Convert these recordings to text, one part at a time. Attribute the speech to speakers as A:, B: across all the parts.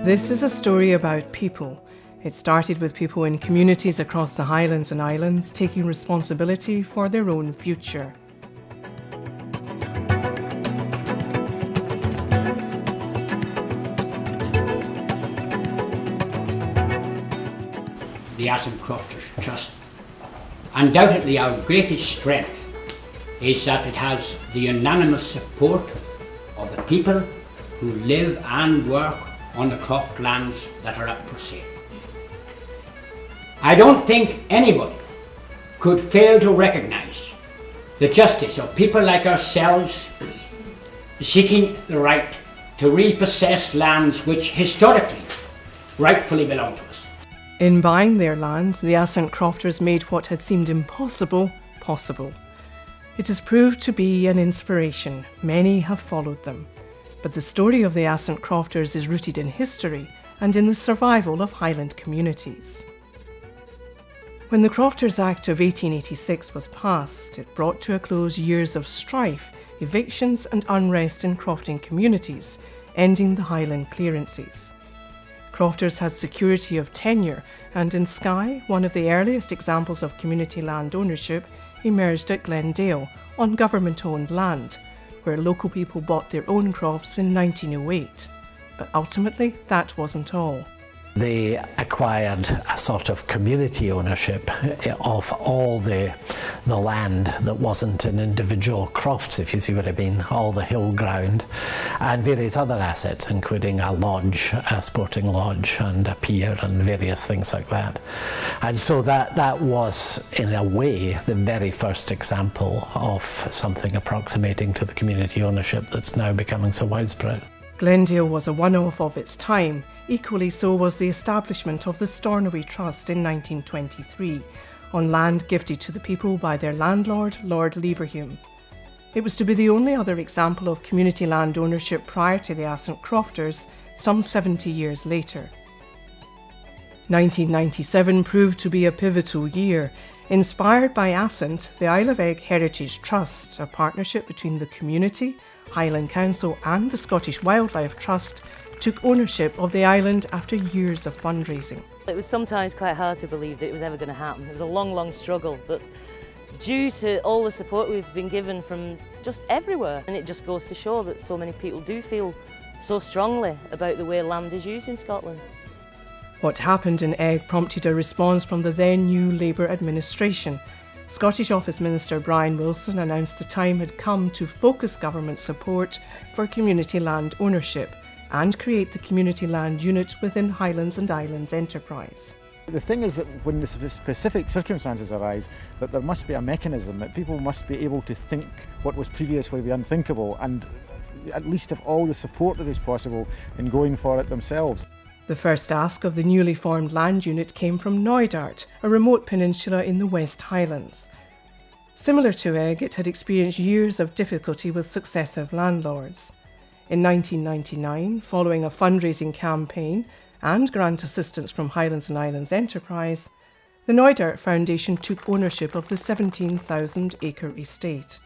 A: This is a story about people. It started with people in communities across the Highlands and Islands taking responsibility for their own future.
B: The Asset Crofters Trust. Undoubtedly our greatest strength is that it has the unanimous support of the people who live and work on the croft lands that are up for sale. I don't think anybody could fail to recognise the justice of people like ourselves seeking the right to repossess lands which historically rightfully belong to us.
A: In buying their land, the Asset Crofters made what had seemed impossible possible. It has proved to be an inspiration. Many have followed them. But the story of the Asset Crofters is rooted in history and in the survival of Highland communities. When the Crofters Act of 1886 was passed, it brought to a close years of strife, evictions and unrest in crofting communities, ending the Highland clearances. Crofters had security of tenure, and in Skye, one of the earliest examples of community land ownership emerged at Glendale, on government-owned land, where local people bought their own crofts in 1908. But ultimately, that wasn't all.
C: They acquired a sort of community ownership of all the land that wasn't in individual crofts, if you see what I mean, all the hill ground, and various other assets, including a lodge, a sporting lodge, and a pier, and various things like that. And so that was, in a way, the very first example of something approximating to the community ownership that's now becoming so widespread.
A: Glendale was a one-off of its time. Equally so was the establishment of the Stornoway Trust in 1923, on land gifted to the people by their landlord, Lord Leverhulme. It was to be the only other example of community land ownership prior to the Asset Crofters, some 70 years later. 1997 proved to be a pivotal year. Inspired by Asset, the Isle of Eigg Heritage Trust, a partnership between the community, Highland Council and the Scottish Wildlife Trust, took ownership of the island after years of fundraising.
D: It was sometimes quite hard to believe that it was ever going to happen. It was a long, long struggle, but due to all the support we've been given from just everywhere, and it just goes to show that so many people do feel so strongly about the way land is used in Scotland.
A: What happened in Eigg prompted a response from the then new Labour administration. Scottish Office Minister Brian Wilson announced the time had come to focus government support for community land ownership and create the Community Land Unit within Highlands and Islands Enterprise.
E: The thing is that when the specific circumstances arise, that there must be a mechanism, that people must be able to think what was previously unthinkable and at least have all the support that is possible in going for it themselves.
A: The first ask of the newly formed land unit came from Knoydart, a remote peninsula in the West Highlands. Similar to Eigg, it had experienced years of difficulty with successive landlords. In 1999, following a fundraising campaign and grant assistance from Highlands and Islands Enterprise, the Knoydart Foundation took ownership of the 17,000-acre estate.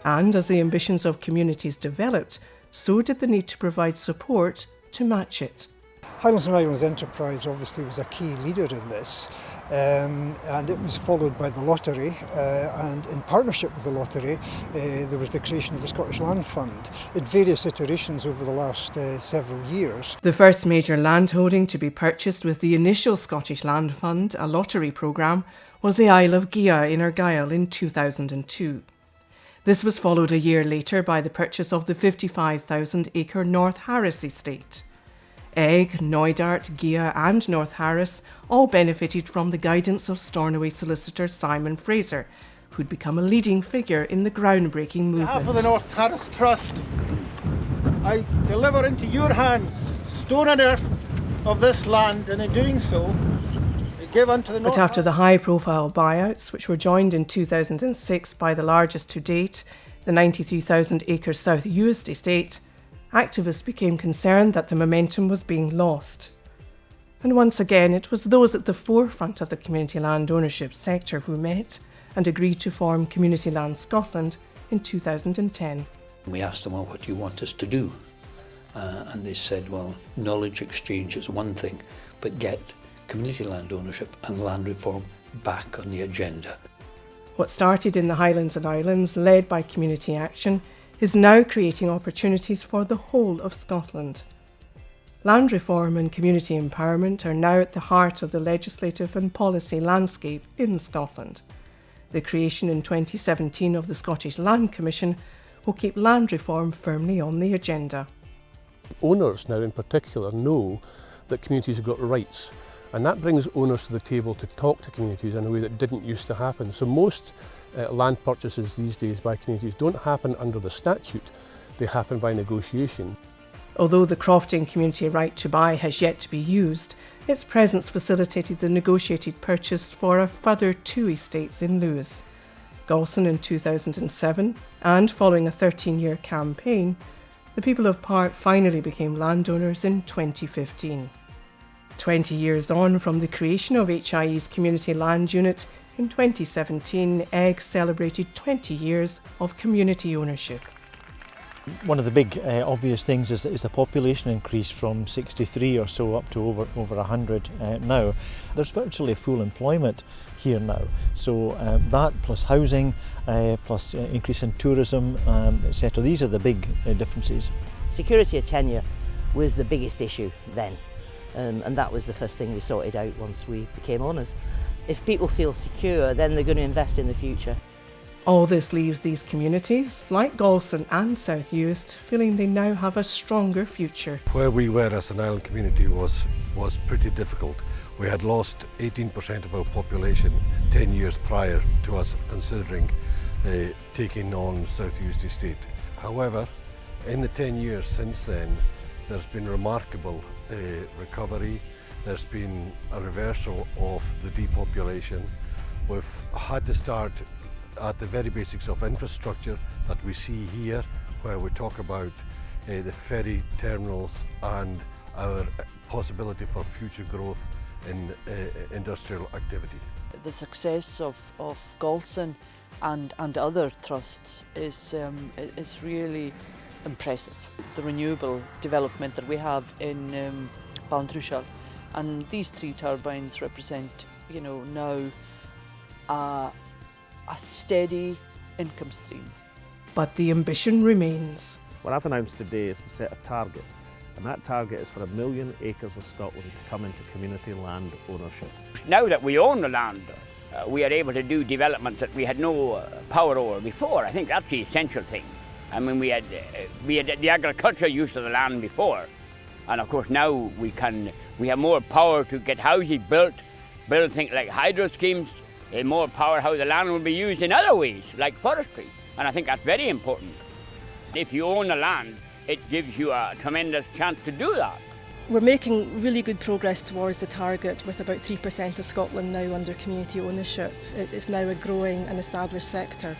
A: And as the ambitions of communities developed, so did the need to provide support to match it.
F: Highlands and Islands Enterprise obviously was a key leader in this, and it was followed by the lottery, and in partnership with the lottery there was the creation of the Scottish Land Fund in various iterations over the last several years.
A: The first major landholding to be purchased with the initial Scottish Land Fund, a lottery programme, was the Isle of Gia in Argyll in 2002. This was followed a year later by the purchase of the 55,000-acre North Harris estate. Eigg, Knoydart, Gia and North Harris all benefited from the guidance of Stornoway solicitor Simon Fraser, who'd become a leading figure in the groundbreaking movement.
G: On behalf of the North Harris Trust, I deliver into your hands stone and earth of this land, and in doing so, I give unto the North.
A: But after the high-profile buyouts, which were joined in 2006 by the largest to date, the 93,000-acre South Uist estate, activists became concerned that the momentum was being lost. And once again, it was those at the forefront of the community land ownership sector who met and agreed to form Community Land Scotland in 2010.
H: We asked them, well, what do you want us to do? and they said, well, knowledge exchange is one thing, but get community land ownership and land reform back on the agenda.
A: What started in the Highlands and Islands, led by community action, is now creating opportunities for the whole of Scotland. Land reform and community empowerment are now at the heart of the legislative and policy landscape in Scotland. The creation in 2017 of the Scottish Land Commission will keep land reform firmly on the agenda.
I: Owners now in particular know that communities have got rights, and that brings owners to the table to talk to communities in a way that didn't used to happen. So most land purchases these days by communities don't happen under the statute, they happen by negotiation.
A: Although the crofting community right to buy has yet to be used, its presence facilitated the negotiated purchase for a further 2 estates in Lewis. Galson in 2007, and following a 13-year campaign, the people of Park finally became landowners in 2015. 20 years on from the creation of HIE's Community Land Unit, in 2017, Eigg celebrated 20 years of community ownership.
J: One of the big obvious things is the population increase from 63 or so up to over 100 now. There's virtually full employment here now. So that plus housing, plus increase in tourism, etc. These are the big differences.
D: Security of tenure was the biggest issue then, and that was the first thing we sorted out once we became owners. If people feel secure, then they're going to invest in the future.
A: All this leaves these communities, like Galson and South Uist, feeling they now have a stronger future.
K: Where we were as an island community was pretty difficult. We had lost 18% of our population 10 years prior to us considering taking on South Uist Estate. However, in the 10 years since then, there's been remarkable recovery. There's been a reversal of the depopulation. We've had to start at the very basics of infrastructure that we see here, where we talk about the ferry terminals and our possibility for future growth in industrial activity.
L: The success of Galson and other trusts is really impressive. The renewable development that we have in Ballintrushail, and these 3 turbines represent, now a steady income stream.
A: But the ambition remains.
M: What I've announced today is to set a target, and that target is for 1 million acres of Scotland to come into community land ownership.
B: Now that we own the land, we are able to do developments that we had no power over before. I think that's the essential thing. I mean, we had the agricultural use of the land before, and of course now we have more power to get houses built, build things like hydro schemes, more power how the land will be used in other ways, like forestry. And I think that's very important. If you own the land, it gives you a tremendous chance to do that.
N: We're making really good progress towards the target, with about 3% of Scotland now under community ownership. It's now a growing and established sector.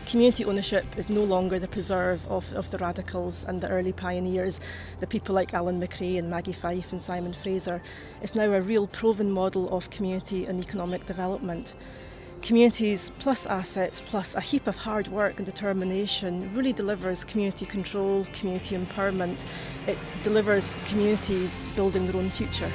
N: Community ownership is no longer the preserve of the radicals and the early pioneers, the people like Alan McRae and Maggie Fife and Simon Fraser. It's now a real proven model of community and economic development. Communities plus assets plus a heap of hard work and determination really delivers community control, community empowerment. It delivers communities building their own future.